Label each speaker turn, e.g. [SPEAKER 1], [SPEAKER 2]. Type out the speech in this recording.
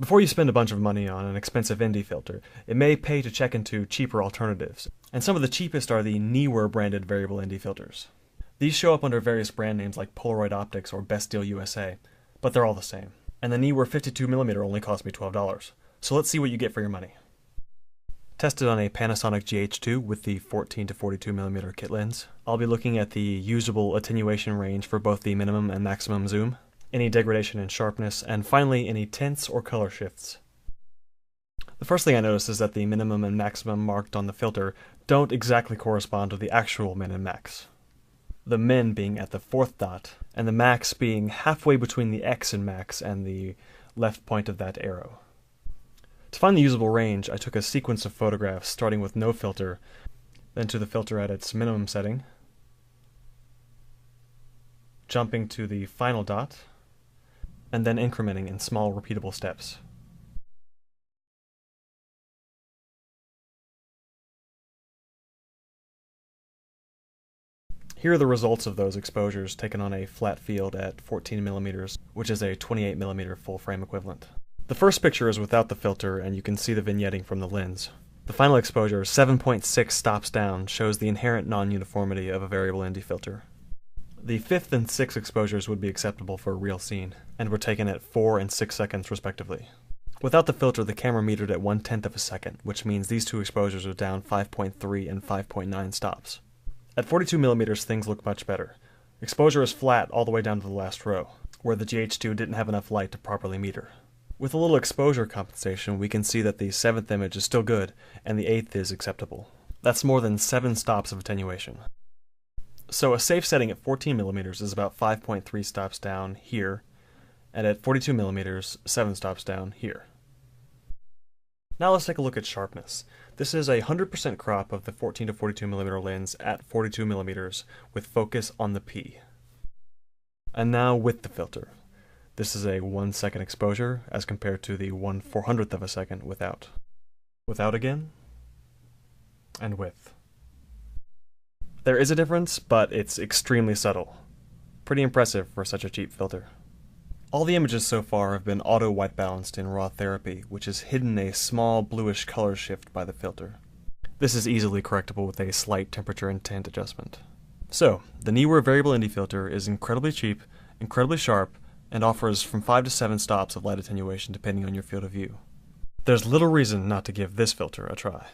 [SPEAKER 1] Before you spend a bunch of money on an expensive ND filter, it may pay to check into cheaper alternatives, and some of the cheapest are the Neewer branded variable ND filters. These show up under various brand names like Polaroid Optics or Best Deal USA, but they're all the same. And the Neewer 52mm only cost me $12, so let's see what you get for your money. Tested on a Panasonic GH2 with the 14 to 42mm kit lens. I'll be looking at the usable attenuation range for both the minimum and maximum zoom, any degradation in sharpness, and finally any tints or color shifts. The first thing I notice is that the minimum and maximum marked on the filter don't exactly correspond to the actual min and max. The min being at the fourth dot, and the max being halfway between the X in max and the left point of that arrow. To find the usable range, I took a sequence of photographs starting with no filter, then to the filter at its minimum setting, jumping to the final dot, and then incrementing in small repeatable steps. Here are the results of those exposures taken on a flat field at 14mm, which is a 28mm full frame equivalent. The first picture is without the filter, and you can see the vignetting from the lens. The final exposure, 7.6 stops down, shows the inherent non-uniformity of a variable ND filter. The fifth and sixth exposures would be acceptable for a real scene, and were taken at 4 and 6 seconds respectively. Without the filter, the camera metered at 1/10 of a second, which means these two exposures are down 5.3 and 5.9 stops. At 42mm, things look much better. Exposure is flat all the way down to the last row, where the GH2 didn't have enough light to properly meter. With a little exposure compensation, we can see that the 7th image is still good, and the 8th is acceptable. That's more than 7 stops of attenuation. So a safe setting at 14mm is about 5.3 stops down here, and at 42mm, 7 stops down here. Now let's take a look at sharpness. This is a 100% crop of the 14 to 42mm lens at 42mm with focus on the P. And now with the filter. This is a 1 second exposure as compared to the 1/400th of a second without. Without again, and with. There is a difference, but it's extremely subtle. Pretty impressive for such a cheap filter. All the images so far have been auto white balanced in raw therapy, which has hidden a small bluish color shift by the filter. This is easily correctable with a slight temperature and tint adjustment. So, the Neewer variable ND filter is incredibly cheap, incredibly sharp, and offers from 5 to 7 stops of light attenuation depending on your field of view. There's little reason not to give this filter a try.